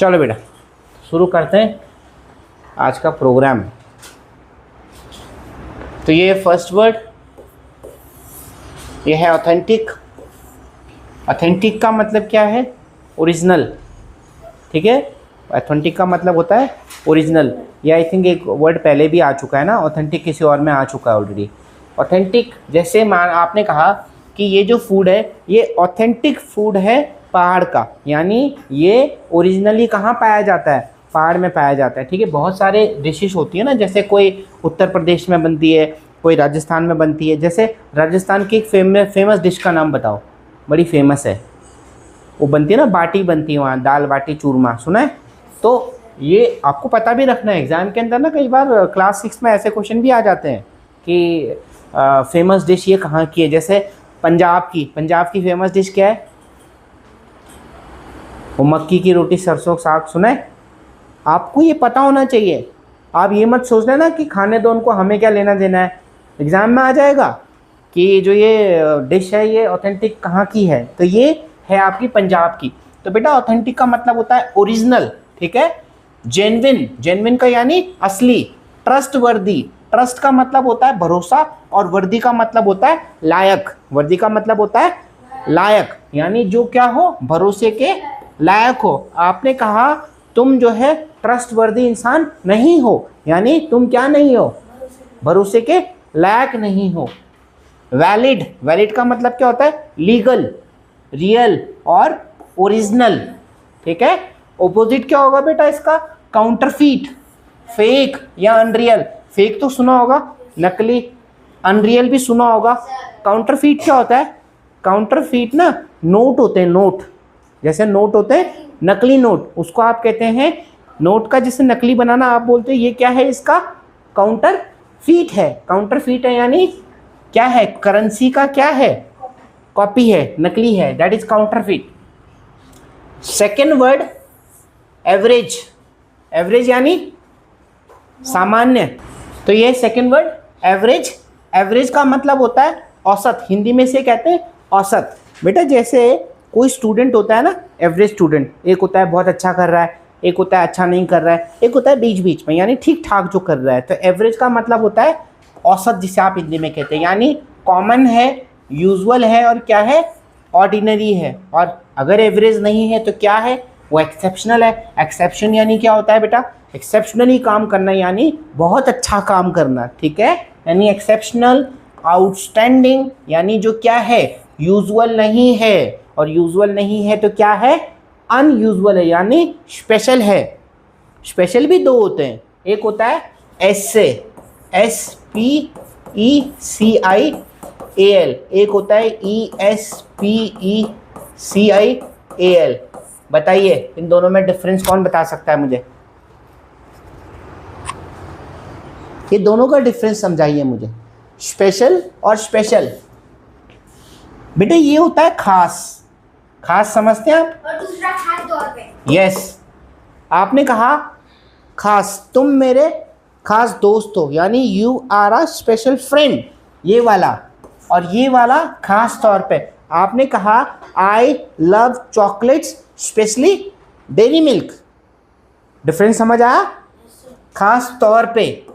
चलो बेटा शुरू करते हैं आज का प्रोग्राम। तो ये फर्स्ट वर्ड ये है ऑथेंटिक। ऑथेंटिक का मतलब क्या है? ओरिजिनल। ठीक है, ऑथेंटिक का मतलब होता है ओरिजिनल। ये आई थिंक एक वर्ड पहले भी आ चुका है ना, ऑथेंटिक किसी और में आ चुका है ऑलरेडी। ऑथेंटिक जैसे आपने कहा कि ये जो फूड है ये ऑथेंटिक फूड है पहाड़ का, यानी ये ओरिजिनली कहाँ पाया जाता है? पहाड़ में पाया जाता है। ठीक है, बहुत सारे डिशेस होती है ना, जैसे कोई उत्तर प्रदेश में बनती है, कोई राजस्थान में बनती है। जैसे राजस्थान की एक फेमस डिश का नाम बताओ, बड़ी फेमस है, वो बनती है ना, बाटी बनती है वहाँ, दाल बाटी चूरमा, सुना है? तो ये आपको पता भी रखना है, एग्जाम के अंदर ना कई बार क्लास 6 में ऐसे क्वेश्चन भी आ जाते हैं कि फेमस डिश ये कहाँ की है। जैसे पंजाब की फेमस डिश क्या है? वो मक्की की रोटी सरसों साग, सुना है? आपको ये पता होना चाहिए। आप ये मत सोच लेना कि खाने दो उनको, हमें क्या लेना देना है। एग्ज़ाम में आ जाएगा कि जो ये डिश है ये ऑथेंटिक कहाँ की है, तो ये है आपकी पंजाब की। तो बेटा ऑथेंटिक का मतलब होता है ओरिजिनल। ठीक है, जेन्युइन का यानी असली। ट्रस्टवर्दी, ट्रस्ट का मतलब होता है भरोसा, और वर्दी का मतलब होता है लायक। वर्दी का मतलब होता है लायक, यानी जो क्या हो, भरोसे के लायक हो। आपने कहा तुम जो है ट्रस्टवर्दी इंसान नहीं हो, यानी तुम क्या नहीं हो? भरोसे के लायक नहीं हो। वैलिड का मतलब क्या होता है? लीगल, रियल और ओरिजिनल। ठीक है, ऑपोजिट क्या होगा बेटा इसका? काउंटरफीट, फेक या अनरियल। फेक तो सुना होगा, नकली। अनरियल भी सुना होगा। काउंटरफीट क्या होता है? काउंटरफीट ना नोट होते हैं, नोट जैसे नोट होते हैं, नकली नोट, उसको आप कहते हैं नोट का जिसे नकली बनाना आप बोलते हैं ये क्या है? इसका काउंटरफीट है। काउंटरफीट है यानी क्या है? करेंसी का क्या है? कॉपी है, नकली है, that is counterfeit. Second word average. Average यानी सामान्य। तो ये सेकेंड वर्ड एवरेज। एवरेज का मतलब होता है औसत, हिंदी में से कहते हैं औसत। बेटा जैसे कोई स्टूडेंट होता है ना, एवरेज स्टूडेंट, एक होता है बहुत अच्छा कर रहा है, एक होता है अच्छा नहीं कर रहा है, एक होता है बीच बीच में, यानी ठीक ठाक जो कर रहा है। तो एवरेज का मतलब होता है औसत, जिसे आप हिंदी में कहते हैं, यानी कॉमन है, यूजुअल है, और क्या है? ऑर्डिनरी है। और अगर एवरेज नहीं है तो क्या है? वो एक्सेप्शनल है। एक्सेप्शन यानी क्या होता है बेटा? एक्सेप्शनली काम करना, यानी बहुत अच्छा काम करना। ठीक है, यानी एक्सेप्शनल, आउटस्टैंडिंग, यानी जो क्या है? यूजुअल नहीं है, और यूजुअल नहीं है तो क्या है? अनयूजुअल है, यानी स्पेशल है। स्पेशल भी दो होते हैं, एक होता है एससे, SPECIAL, एक होता है ESPECIAL। बताइए इन दोनों में डिफरेंस कौन बता सकता है मुझे? ये दोनों का डिफरेंस समझाइए मुझे, स्पेशल और स्पेशल। बेटा ये होता है खास। खास समझते हैं आप? और दूसरा खास तौर पे। यस, आपने कहा खास, तुम मेरे खास दोस्त हो, यानी you are a special friend, ये वाला। और ये वाला खास तौर पे। आपने कहा I love chocolates specially dairy milk. Difference समझ आया? खास तौर पे।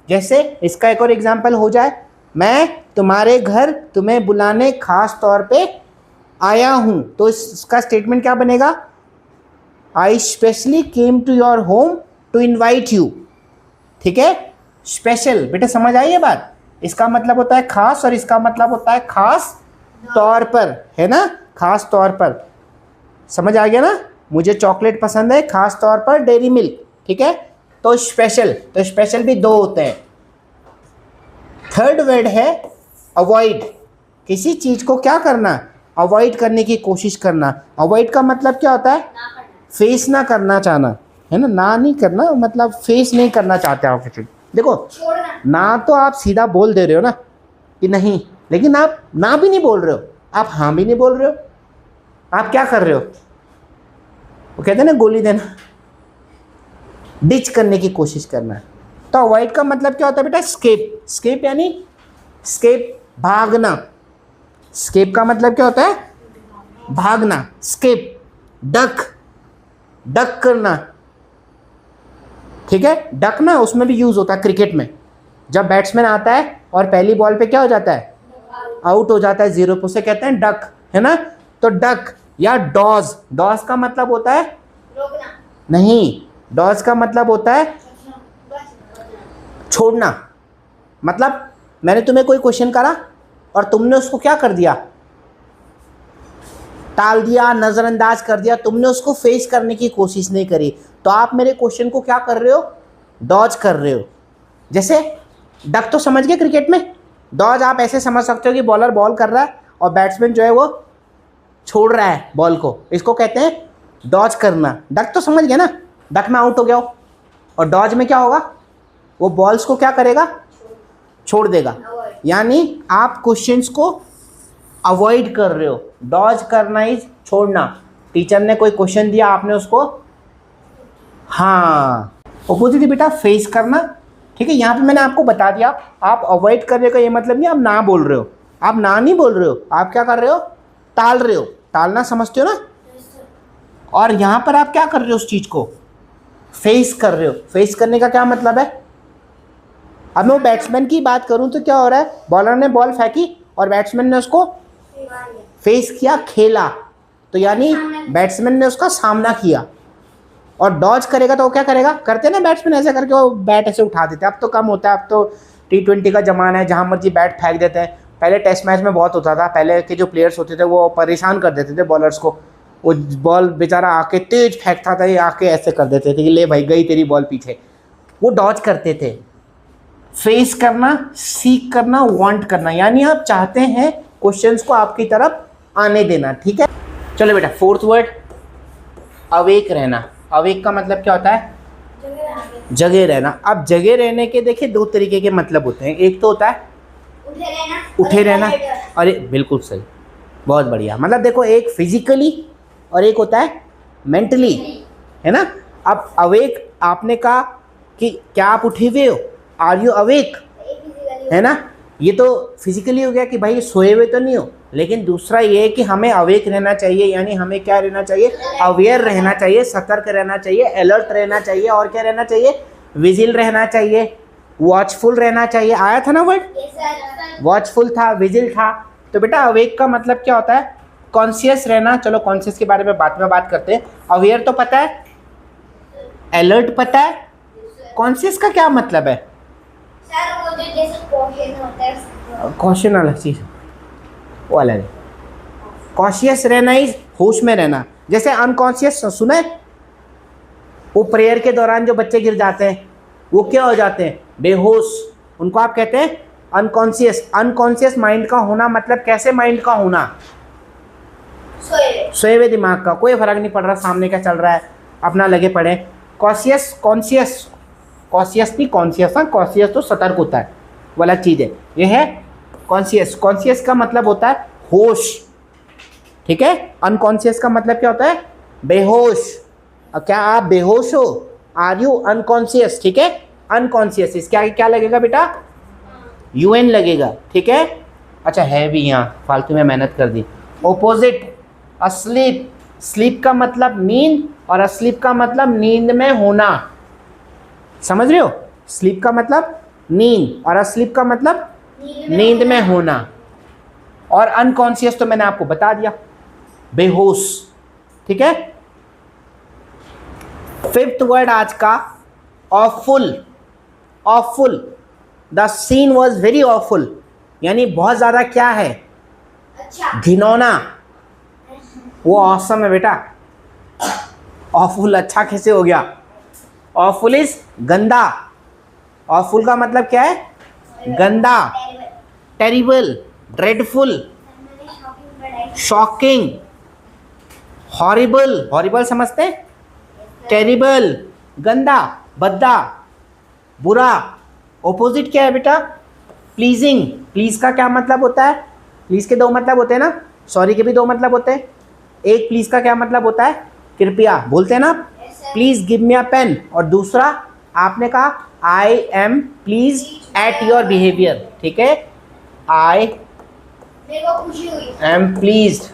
जैसे इसका एक और एग्जांपल हो जाए, मैं तुम्हारे घर तुम्हें बुलाने खास तौर पे आया हूं, तो इसका स्टेटमेंट क्या बनेगा? I specially came to your home to invite you. ठीक है, स्पेशल। बेटा समझ आई ये बात? इसका मतलब होता है खास, और इसका मतलब होता है खास तौर पर, है ना? खास तौर पर। समझ आ गया ना? मुझे चॉकलेट पसंद है, खास तौर पर डेयरी मिल्क। ठीक है, तो स्पेशल। तो स्पेशल भी दो होते हैं। थर्ड वर्ड है अवॉइड। किसी चीज को क्या करना? अवॉइड करने की कोशिश करना। अवॉइड का मतलब क्या होता है? फेस ना करना चाहना, है ना? ना नहीं करना मतलब फेस नहीं करना चाहते आप कुछ। देखो ना तो आप सीधा बोल दे रहे हो ना कि नहीं, लेकिन आप ना भी नहीं बोल रहे हो, आप हाँ भी नहीं बोल रहे हो। आप क्या कर रहे हो? वो कहते हैं ना गोली देना, डिच करने की कोशिश करना। तो अवॉइड का मतलब क्या होता है बेटा? स्केप। स्केप यानी स्केप, भागना। स्केप का मतलब क्या होता है? भागना। स्केप, डक, डक करना, ठीक है। डक ना उसमें भी यूज होता है क्रिकेट में, जब बैट्समैन आता है और पहली बॉल पे क्या हो जाता है, आउट हो जाता है, 0 पे, उसे कहते हैं डक, है ना। तो डक या डॉज, डॉज का मतलब होता है रोकना, नहीं, डॉज का मतलब होता है छोड़ना। मतलब मैंने तुम्हें कोई क्वेश्चन करा और तुमने उसको क्या कर दिया, टाल दिया, नज़रअंदाज कर दिया, तुमने उसको फेस करने की कोशिश नहीं करी, तो आप मेरे क्वेश्चन को क्या कर रहे हो, डॉज कर रहे हो। जैसे डक तो समझ गए क्रिकेट में, डॉज आप ऐसे समझ सकते हो कि बॉलर बॉल कर रहा है और बैट्समैन जो है वो छोड़ रहा है बॉल को, इसको कहते हैं डॉज करना। डक तो समझ गए ना, डक में आउट हो गया हो, और डॉज में क्या होगा, वो बॉल्स को क्या करेगा, छोड़ देगा। यानी आप क्वेश्चंस को अवॉइड कर रहे हो। डॉज करना इज छोड़ना। टीचर ने कोई क्वेश्चन दिया, आपने उसको, हाँ, अपोजिट बेटा फेस करना, ठीक है। यहाँ पे मैंने आपको बता दिया, आप अवॉइड करने का ये मतलब नहीं आप ना बोल रहे हो, आप ना नहीं बोल रहे हो, आप क्या कर रहे हो, टाल रहे हो। टालना समझते हो ना। और यहाँ पर आप क्या कर रहे हो, उस चीज़ को फेस कर रहे हो। फेस करने का क्या मतलब है, अब मैं वो बैट्समैन की बात करूं तो क्या हो रहा है, बॉलर ने बॉल फेंकी और बैट्समैन ने उसको फेस किया, खेला, तो यानी बैट्समैन ने उसका सामना किया। और डॉज करेगा तो वो क्या करेगा, करते ना बैट्समैन ऐसे करके वो बैट ऐसे उठा देते हैं। अब तो कम होता है, अब तो T20 का ज़माना है, जहाँ मर्जी बैट फेंक देते हैं। पहले टेस्ट मैच में बहुत होता था, पहले के जो प्लेयर्स होते थे वो परेशान कर देते थे बॉलर्स को, वो बॉल बेचारा आके तेज फेंकता था, ये आके ऐसे कर देते थे कि ले भाई गई तेरी बॉल पीछे, वो डॉज करते थे। फेस करना, सीक करना, वांट करना, यानी आप चाहते हैं क्वेश्चंस को आपकी तरफ आने देना, ठीक है। चलो बेटा, फोर्थ वर्ड अवेक रहना। अवेक का मतलब क्या होता है, जगह रहना। अब जगह रहने के देखिए दो तरीके के मतलब होते हैं। एक तो होता है उठे रहना, अरे बिल्कुल सही, बहुत बढ़िया। मतलब देखो, एक फिजिकली और एक होता है मेंटली, है ना। अब अवेक आपने कहा कि क्या आप उठे हुए हो, आर यू अवेक, है ना। ये तो फिजिकली हो गया कि भाई सोए हुए तो नहीं हो, लेकिन दूसरा ये है कि हमें अवेक रहना चाहिए, यानी हमें क्या रहना चाहिए, अवेयर रहना चाहिए, सतर्क रहना चाहिए, अलर्ट रहना चाहिए, और क्या रहना चाहिए, विजिल रहना चाहिए, वॉचफुल रहना चाहिए। आया था ना वर्ड, वॉचफुल था, विजिल था। तो बेटा अवेक का मतलब क्या होता है, कॉन्शियस रहना। चलो कॉन्शियस के बारे में बाद में बात करते हैं। अवेयर तो पता है, अलर्ट पता है, कॉन्शियस का क्या मतलब है, कॉशन अलग चीज, वो अलग है। कॉन्शियस रहना इज होश में रहना। जैसे अनकॉन्शियस सुना है, वो प्रेयर के दौरान जो बच्चे गिर जाते हैं वो क्या हो जाते हैं, बेहोश, उनको आप कहते हैं अनकॉन्शियस। अनकॉन्शियस माइंड का होना मतलब कैसे माइंड का होना, सोए हुए दिमाग का, कोई फर्क नहीं पड़ रहा सामने क्या चल रहा है, अपना लगे पड़े। कॉन्शियस, कॉन्शियस, कॉन्शियस नहीं कॉन्शियस, हाँ, कॉन्शियस तो सतर्क होता है, वो अलग चीज़ है। ये है कॉन्शियस। कॉन्शियस का मतलब होता है होश, ठीक है। अनकॉन्शियस का मतलब क्या होता है, बेहोश। क्या आप बेहोश हो, आर यू अनकॉन्शियस, ठीक है। अनकॉन्शियस, इसके आगे क्या लगेगा बेटा, UN लगेगा, ठीक है। अच्छा है भी यहाँ, फालतू में मेहनत कर दी। ओपोजिट अस्लीप, स्लीप का मतलब नींद और अस्लीप का मतलब नींद में होना, समझ रहे हो। स्लीप का मतलब नींद और अस्लीप का मतलब नींद में होना। और अनकॉन्शियस तो मैंने आपको बता दिया, बेहोश, ठीक है। फिफ्थ वर्ड आज का awful. Awful, the scene was very awful, यानी बहुत ज्यादा क्या है, अच्छा, घिनौना। वो ऑसम है बेटा, ऑफुल अच्छा कैसे हो गया, ऑफुल इज गंदा। ऑफुल का मतलब क्या है, गंदा, terrible, dreadful, shocking, horrible, horrible समझते हैं, टेरिबल, गंदा, भद्दा, बुरा। ऑपोजिट क्या है बेटा, प्लीजिंग। प्लीज का क्या मतलब होता है, प्लीज के दो मतलब होते हैं ना, सॉरी के भी दो मतलब होते हैं। एक प्लीज का क्या मतलब होता है, कृपया, बोलते हैं ना please give me a pen. और दूसरा आपने कहा I am please at your behaviour, ठीक है। आई एम प्लीज,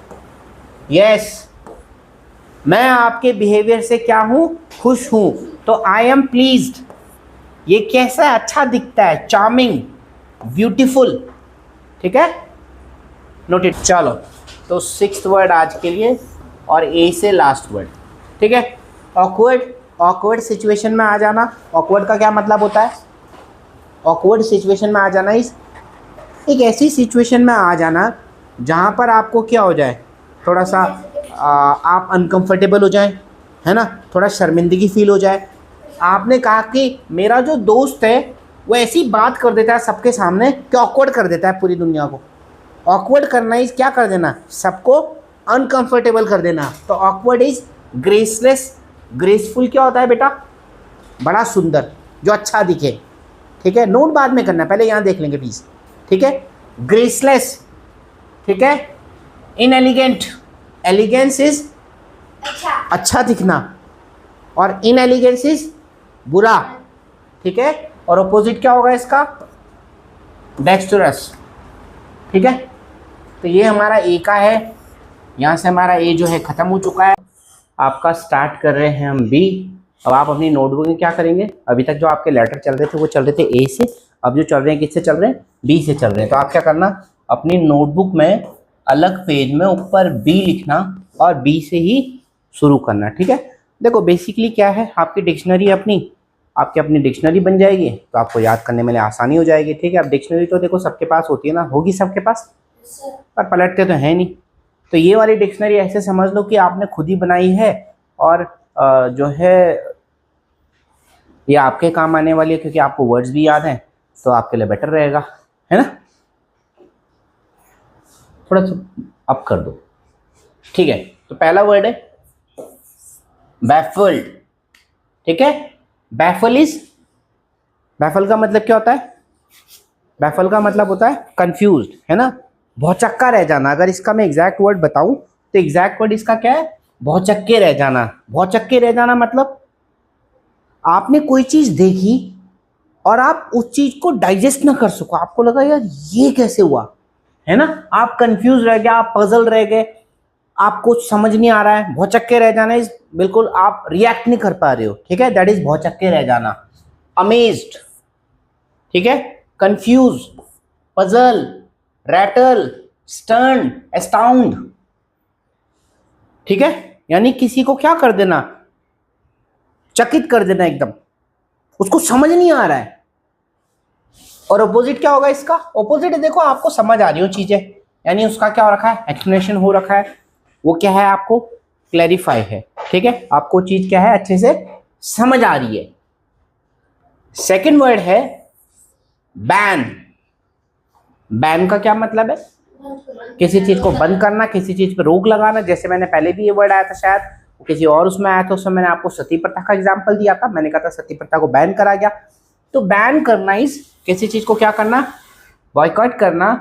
यस, मैं आपके बिहेवियर से क्या हूँ, खुश हूँ। तो आई एम प्लीज्ड, ये कैसा अच्छा दिखता है, चार्मिंग, ब्यूटीफुल, ठीक है, नोटेड। चलो, तो 6th वर्ड आज के लिए और ए से लास्ट वर्ड, ठीक है। ऑकवर्ड, ऑकवर्ड सिचुएशन में आ जाना। ऑकवर्ड का क्या मतलब होता है? ऑकवर्ड सिचुएशन में आ जाना इस एक ऐसी सिचुएशन में आ जाना जहाँ पर आपको क्या हो जाए, थोड़ा सा आप अनकंफर्टेबल हो जाए, है ना, थोड़ा शर्मिंदगी फील हो जाए। आपने कहा कि मेरा जो दोस्त है वो ऐसी बात कर देता है सबके सामने कि ऑकवर्ड कर देता है पूरी दुनिया को। ऑकवर्ड करना इज क्या कर देना, सबको अनकंफर्टेबल कर देना। तो ऑकवर्ड इज ग्रेसलेस। ग्रेसफुल क्या होता है बेटा? बड़ा सुंदर, जो अच्छा दिखे, ठीक है। नोट बाद में करना, पहले यहाँ देख लेंगे प्लीज, ठीक है। ग्रेसलेस, ठीक है। इनएलिगेंट, एलिगेंस इज अच्छा दिखना और इनएलिगेंस इज बुरा, ठीक है। और अपोजिट क्या होगा इसका? डेक्स्टरस, ठीक है। तो ये हमारा ए का है, यहाँ से हमारा ए जो है ख़त्म हो चुका है। आपका स्टार्ट कर रहे हैं हम बी। अब आप अपनी नोटबुक में क्या करेंगे, अभी तक जो आपके लेटर चल रहे थे वो चल रहे थे ए से, अब जो चल रहे हैं किससे चल रहे हैं? बी से चल रहे हैं। तो आप क्या करना, अपनी नोटबुक में अलग पेज में ऊपर बी लिखना और बी से ही शुरू करना, ठीक है। देखो बेसिकली क्या है, आपकी डिक्शनरी आपकी अपनी डिक्शनरी बन जाएगी, तो आपको याद करने में आसानी हो जाएगी, ठीक है। अब डिक्शनरी तो देखो सबके पास होती है ना, होगी सबके पास, पर पलटते तो है नहीं। तो ये वाली डिक्शनरी ऐसे समझ लो कि आपने खुद ही बनाई है और जो है ये आपके काम आने वाली है, क्योंकि आपको वर्ड्स भी याद हैं, तो आपके लिए बेटर रहेगा, है ना। थोड़ा सा अप कर दो, ठीक है। तो पहला वर्ड है बैफल्ड, ठीक है। बैफल का मतलब क्या होता है? बैफल का मतलब होता है कंफ्यूज्ड, है ना, भौचक्का रह जाना। अगर इसका मैं एग्जैक्ट वर्ड बताऊं तो एग्जैक्ट वर्ड इसका क्या है? भौचक्के रह जाना। भौचक्के रह जाना मतलब आपने कोई चीज देखी और आप उस चीज को डाइजेस्ट ना कर सको, आपको लगा यार ये कैसे हुआ, है ना, आप कंफ्यूज रह गए, आप पजल रह गए, आपको समझ नहीं आ रहा है। भौचक्के रह जाना इज बिल्कुल आप रिएक्ट नहीं कर पा रहे हो, ठीक है, दैट इज भौचक्के रह जाना। अमेज्ड, ठीक है, confuse, puzzle, rattle, stern, astound, ठीक है, यानी किसी को क्या कर देना, चकित कर देना एकदम, उसको समझ नहीं आ रहा है। और ऑपोजिट क्या होगा इसका? ऑपोजिट देखो आपको समझ आ रही हो चीजें, यानी उसका क्या हो रखा है, एक्सप्लेनेशन हो रखा है, वो क्या है आपको क्लैरिफाई है, ठीक है, आपको चीज क्या है अच्छे से समझ आ रही है। सेकंड वर्ड है बैन। बैन का क्या मतलब है? किसी चीज को बंद करना, किसी चीज पे रोक लगाना। जैसे मैंने पहले भी ये वर्ड आया था, शायद किसी और उसमें आया था, उसमें मैंने आपको सती प्रथा का एग्जांपल दिया था, मैंने कहा था सती प्रथा को बैन करा गया। तो बैन करना इस किसी चीज को क्या करना, बॉयकॉट करना,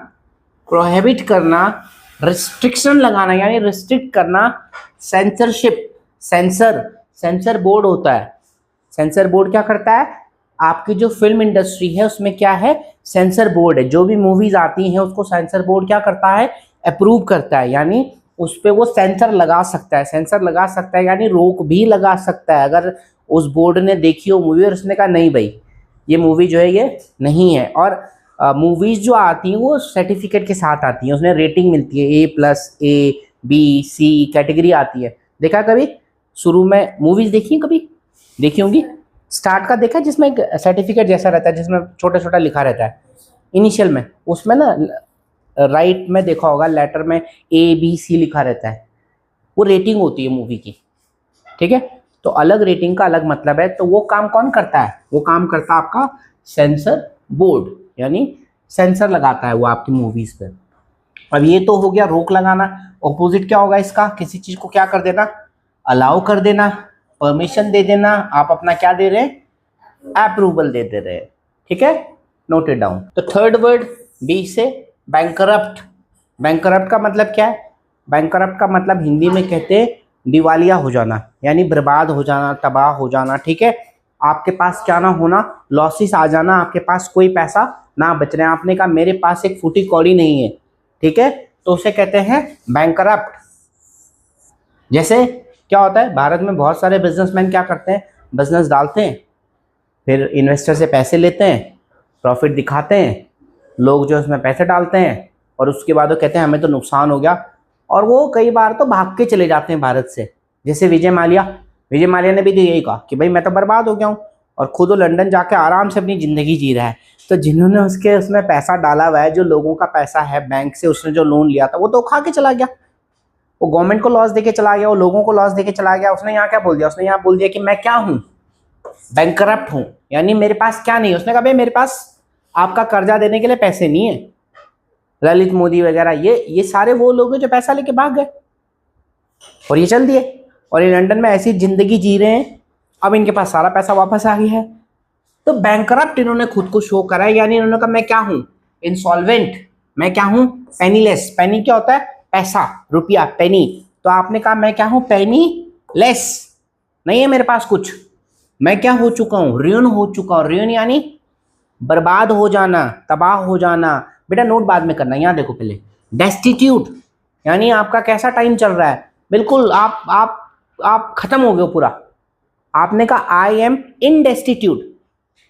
प्रोहिबिट करना, रिस्ट्रिक्शन लगाना यानी रिस्ट्रिक्ट करना, सेंसरशिप, सेंसर बोर्ड होता है। सेंसर बोर्ड क्या करता है? आपकी जो फिल्म इंडस्ट्री है उसमें क्या है, सेंसर बोर्ड है। जो भी मूवीज आती हैं उसको सेंसर बोर्ड क्या करता है, अप्रूव करता है, यानी उस पर वो सेंसर लगा सकता है। सेंसर लगा सकता है यानी रोक भी लगा सकता है। अगर उस बोर्ड ने देखी हो मूवी और उसने कहा नहीं भाई ये मूवी जो है ये नहीं है। और मूवीज जो आती हैं वो सर्टिफिकेट के साथ आती हैं, उसमें रेटिंग मिलती है A+, A, B, C category आती है। देखा कभी शुरू में मूवीज देखी है, कभी देखी होंगी, स्टार्ट का देखा जिसमें एक सर्टिफिकेट जैसा रहता है जिसमें छोटा छोटा लिखा रहता है इनिशियल में, उसमें ना राइट में देखा होगा लेटर में A, B, C लिखा रहता है, वो रेटिंग होती है मूवी की, ठीक है। तो अलग रेटिंग का अलग मतलब है। तो वो काम कौन करता है? वो काम करता है आपका सेंसर बोर्ड, यानी सेंसर लगाता है वो आपकी मूवीज पे। अब ये तो हो गया रोक लगाना। ऑपोजिट क्या होगा इसका? किसी चीज को क्या कर देना, अलाउ कर देना, परमिशन दे देना। आप अपना क्या दे रहे हैं, अप्रूवल दे दे रहे हैं, ठीक है, नोटेड डाउन। तो थर्ड वर्ड बी से बैंकरप्ट। बैंकरप्ट का मतलब क्या है? बैंकरप्ट का मतलब हिंदी में कहते हैं दिवालिया हो जाना, यानी बर्बाद हो जाना, तबाह हो जाना, ठीक है। आपके पास क्या ना होना, लॉसेस आ जाना, आपके पास कोई पैसा ना बच रहे। आपने कहा मेरे पास एक फूटी कौड़ी नहीं है, ठीक है, तो उसे कहते हैं बैंकरप्ट। जैसे क्या होता है, भारत में बहुत सारे बिजनेसमैन क्या करते हैं, बिजनेस डालते हैं, फिर इन्वेस्टर से पैसे लेते हैं, प्रॉफिट दिखाते हैं, लोग जो उसमें पैसे डालते हैं और उसके बाद वो कहते हैं हमें तो नुकसान हो गया, और वो कई बार तो भाग के चले जाते हैं भारत से। जैसे विजय माल्या ने भी तो यही कहा कि भाई मैं तो बर्बाद हो गया हूँ, और खुद वो लंदन जाके आराम से अपनी ज़िंदगी जी रहा है। तो जिन्होंने उसमें पैसा डाला हुआ है, जो लोगों का पैसा है बैंक से, उसने जो लोन लिया था वो तो खा के चला गया, वो गवर्नमेंट को लॉस देके चला गया, वो लोगों को लॉस देके चला गया। उसने यहाँ क्या बोल दिया, उसने यहाँ बोल दिया कि मैं क्या हूँ, बैंकरप्ट हूँ, यानी मेरे पास क्या नहीं है। उसने कहा भाई मेरे पास आपका कर्जा देने के लिए पैसे नहीं है। ललित मोदी वगैरह ये सारे वो लोग हैं जो पैसा लेके भाग गए और ये चल दिए, और ये लंदन में ऐसी जिंदगी जी रहे हैं। अब इनके पास सारा पैसा वापस आ गया है, तो बैंकरप्ट इन्होंने खुद को शो करा है, यानी इन्होंने कहा मैं क्या हूं, इंसॉल्वेंट, मैं क्या हूं, पेनीलेस। पेनी क्या होता है, पैसा, रुपया, पेनी। तो आपने कहा मैं क्या हूं, पेनी लेस, नहीं है मेरे पास कुछ, मैं क्या हो चुका हूं, रुइन हो चुका हूं। रुइन यानी बर्बाद हो जाना, तबाह हो जाना। बेटा नोट बाद में करना, यहाँ देखो पहले। डेस्टिट्यूट यानी आपका कैसा टाइम चल रहा है, बिल्कुल आप खत्म हो गए पूरा। आपने कहा I M in destitute,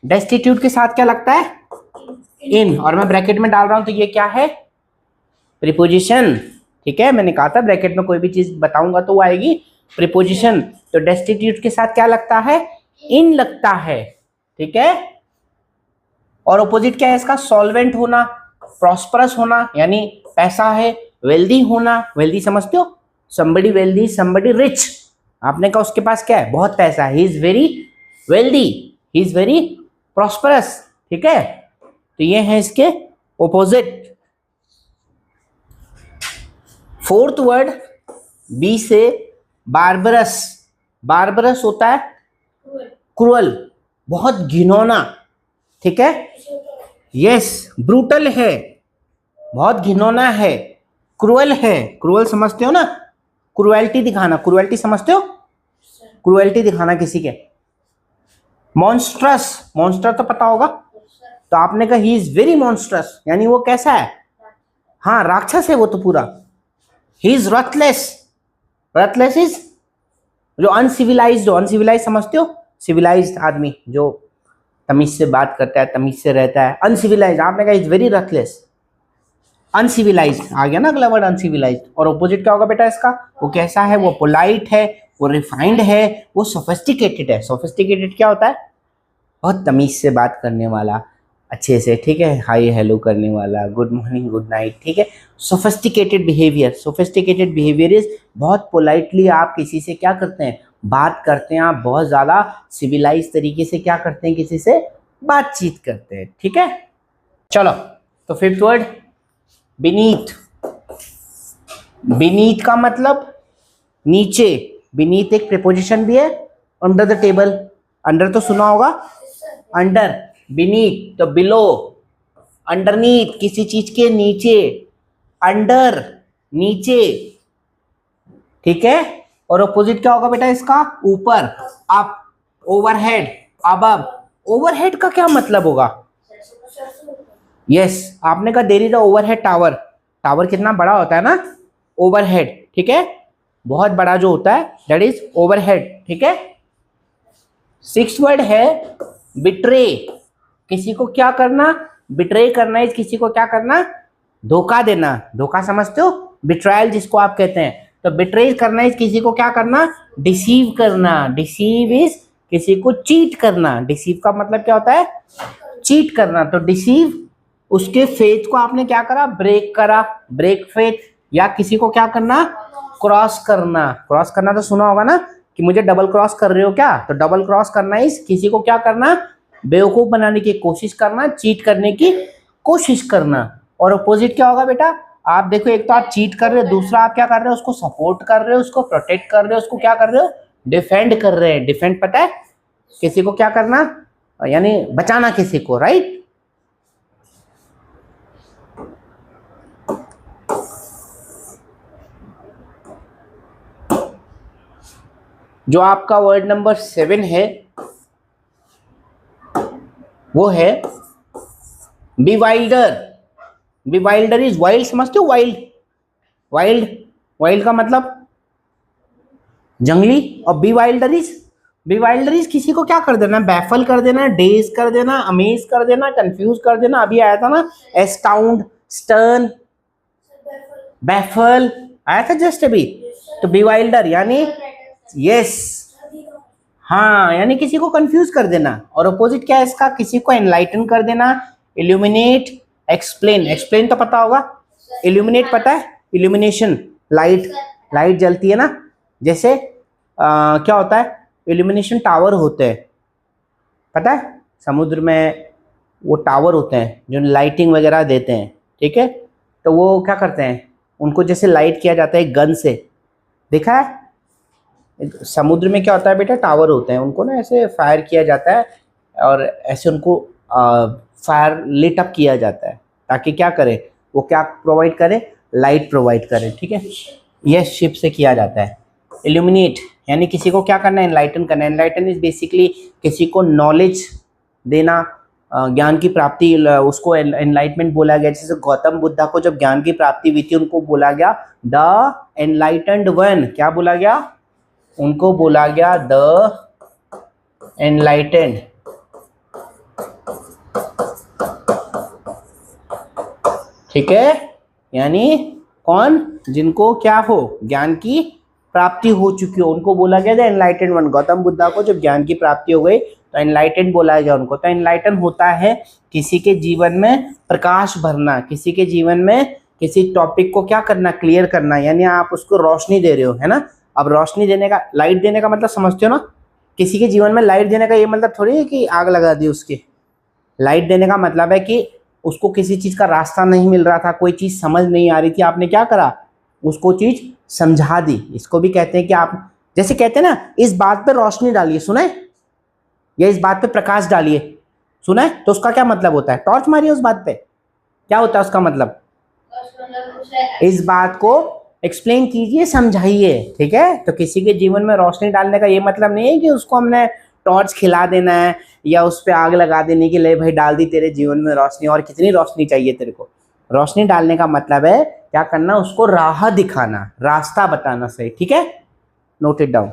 destitute के साथ क्या लगता है, इन, और मैं ब्रैकेट में डाल रहा हूं तो ये क्या है, प्रीपोजिशन। ठीक है, मैंने कहा था ब्रैकेट में कोई भी चीज बताऊंगा तो वो आएगी प्रीपोजिशन। तो डेस्टिट्यूट के साथ क्या लगता है, इन लगता है। ठीक है, और ऑपोजिट क्या है इसका, सॉल्वेंट होना, प्रॉस्परस होना, यानी पैसा है, वेल्दी होना। वेल्दी समझते हो, somebody wealthy, somebody rich। आपने कहा उसके पास क्या है, बहुत पैसा है, he is very wealthy, he is very prosperous। ठीक है, तो ये है इसके ऑपोजिट। फोर्थ वर्ड बी से बार्बरस। बार्बरस होता है क्रूअल, बहुत घिनौना। ठीक है, यस, ब्रूटल है, बहुत घिनौना है, क्रूअल है। क्रूअल समझते हो ना, क्रुएल्टी दिखाना, क्रुएल्टी समझते हो, क्रुएल्टी दिखाना किसी के। मॉन्स्ट्रस, मॉन्स्टर तो पता होगा, तो आपने कहा ही इज वेरी मॉन्स्ट्रस, यानी वो कैसा है, हाँ राक्षस है वो तो पूरा। ही इज रथलेस, रथलेस इज जो अनसिविलाइज्ड हो। अनसिविलाइज समझते हो, सिविलाइज्ड आदमी जो तमीज से बात करता है, तमीज से रहता है, अनसिविलाइज्ड। आपने कहा इज वेरी रथलेस, अनसिविलाइज्ड आ गया ना अगला वर्ड, अनसिविलाइज्ड। और ऑपोजिट क्या होगा बेटा इसका, वो कैसा है, वो पोलाइट है, वो रिफाइंड है, वो सोफिस्टिकेटेड है। सोफिस्टिकेटेड क्या होता है, बहुत तमीज से बात करने वाला, अच्छे से, ठीक है, हाई हेलो करने वाला, गुड मॉर्निंग गुड नाइट। ठीक है, sophisticated behaviour. Sophisticated behaviour is बहुत पोलाइटली आप किसी से क्या करते हैं, बात करते हैं, आप बहुत ज़्यादा सिविलाइज तरीके से क्या करते हैं, किसी से बातचीत करते हैं। ठीक है, चलो तो फिफ्थ वर्ड बीनीथ। बीनीथ का मतलब नीचे, बीनीथ एक प्रीपोजिशन भी है। अंडर द टेबल, अंडर तो सुना होगा, अंडर, बीनीथ तो बिलो, अंडरनीथ किसी चीज के नीचे, अंडर नीचे। ठीक है, और अपोजिट क्या होगा बेटा इसका, ऊपर, अप, ओवरहेड, अबव। ओवरहेड का क्या मतलब होगा, यस, आपने कहा there is a overhead tower. Tower कितना बड़ा होता है ना, ओवरहेड। ठीक है, बहुत बड़ा जो होता है दैट इज ओवरहेड। ठीक है, सिक्स्थ वर्ड है बिट्रे। किसी को क्या करना, बिट्रे करना इज किसी को क्या करना, धोखा देना। धोखा समझते हो, बिट्रायल जिसको आप कहते हैं। तो बिट्रे करना इज किसी को क्या करना, डिसीव करना। डिसीव इज किसी को चीट करना। डिसीव का मतलब क्या होता है, चीट करना। तो डिसीव, उसके फेथ को आपने क्या करा, ब्रेक करा, ब्रेक फेथ। या किसी को क्या करना, क्रॉस करना। क्रॉस करना तो सुना होगा ना कि मुझे डबल क्रॉस कर रहे हो क्या, तो डबल क्रॉस करना इस किसी को क्या करना, बेवकूफ बनाने की कोशिश करना, चीट करने की कोशिश करना। और अपोजिट क्या होगा बेटा, आप देखो, एक तो आप चीट कर रहे हो, दूसरा आप क्या कर रहे हो, उसको सपोर्ट कर रहे हो, उसको प्रोटेक्ट कर रहे हो, उसको क्या कर रहे हो, डिफेंड कर रहे हैं। डिफेंड पता है किसी को क्या करना, यानी बचाना किसी को, राइट। जो आपका वर्ड नंबर 7 है वो है बिवाइल्डर। बिवाइल्डर इज वाइल्ड, समझते हो, वाइल्ड। वाइल्ड, वाइल्ड का मतलब जंगली। और बीवाइल्डरीज, बीवाइल्डरीज किसी को क्या कर देना, बैफल कर देना, डेज कर देना, अमेज कर देना, कंफ्यूज कर देना। अभी आया था ना एस्टाउंड, स्टर्न, बैफल आया था जस्ट अभी। तो बीवाइल्डर यानी यस, हाँ, यानी किसी को कंफ्यूज कर देना। और अपोजिट क्या है इसका, किसी को एनलाइटन कर देना, इल्यूमिनेट, एक्सप्लेन। एक्सप्लेन तो पता होगा, इल्यूमिनेट पता है, इल्यूमिनेशन, लाइट, लाइट जलती है ना, जैसे क्या होता है, इल्यूमिनेशन टावर होते हैं, पता है समुद्र में वो टावर होते हैं जो लाइटिंग वगैरह देते हैं, ठीक है। तो वो क्या करते हैं, उनको जैसे लाइट किया जाता है गन से, देखा है समुद्र में क्या होता है बेटा, टावर होते हैं, उनको ना ऐसे फायर किया जाता है और ऐसे उनको फायर लिट अप किया जाता है, ताकि क्या करे वो, क्या प्रोवाइड करे, लाइट प्रोवाइड करे, ठीक है। यह शिप से किया जाता है। इल्यूमिनेट यानी किसी को क्या करना है, एनलाइटन करना है। एनलाइटन इज बेसिकली किसी को नॉलेज देना, ज्ञान की प्राप्ति, उसको एनलाइटमेंट बोला गया। जैसे गौतम बुद्धा को जब ज्ञान की प्राप्ति हुई थी उनको बोला गया द एनलाइटेंड वन, क्या बोला गया उनको, बोला गया द एनलाइटेंड। ठीक है, यानी कौन, जिनको क्या हो, ज्ञान की प्राप्ति हो चुकी हो, उनको बोला गया the enlightened one. Gautam Buddha को जब ज्ञान की प्राप्ति हो गई तो एनलाइटेंड बोला गया उनको। तो एनलाइटन होता है किसी के जीवन में प्रकाश भरना, किसी के जीवन में किसी टॉपिक को क्या करना, क्लियर करना, यानी आप उसको रोशनी दे रहे हो, है ना। अब रोशनी देने का, लाइट देने का मतलब समझते हो ना, किसी के जीवन में लाइट देने का ये मतलब थोड़ी है कि आग लगा दी उसकी। लाइट देने का मतलब है कि उसको किसी चीज़ का रास्ता नहीं मिल रहा था, कोई चीज़ समझ नहीं आ रही थी, आपने क्या करा, उसको चीज़ समझा दी। इसको भी कहते हैं कि आप, जैसे कहते हैं ना, इस बात पे रोशनी डालिए, सुना है, या इस बात पे प्रकाश डालिए, सुना है, तो उसका क्या मतलब होता है, टॉर्च मारिए उस बात पे, क्या होता है उसका मतलब, इस बात को एक्सप्लेन कीजिए, समझाइए, ठीक है। तो किसी के जीवन में रोशनी डालने का ये मतलब नहीं है कि उसको हमने टॉर्च खिला देना है या उस पर आग लगा देने के लिए, भाई डाल दी तेरे जीवन में रोशनी, और कितनी रोशनी चाहिए तेरे को। रोशनी डालने का मतलब है क्या करना, उसको राह दिखाना, रास्ता बताना, सही, ठीक है, नोट इट डाउन।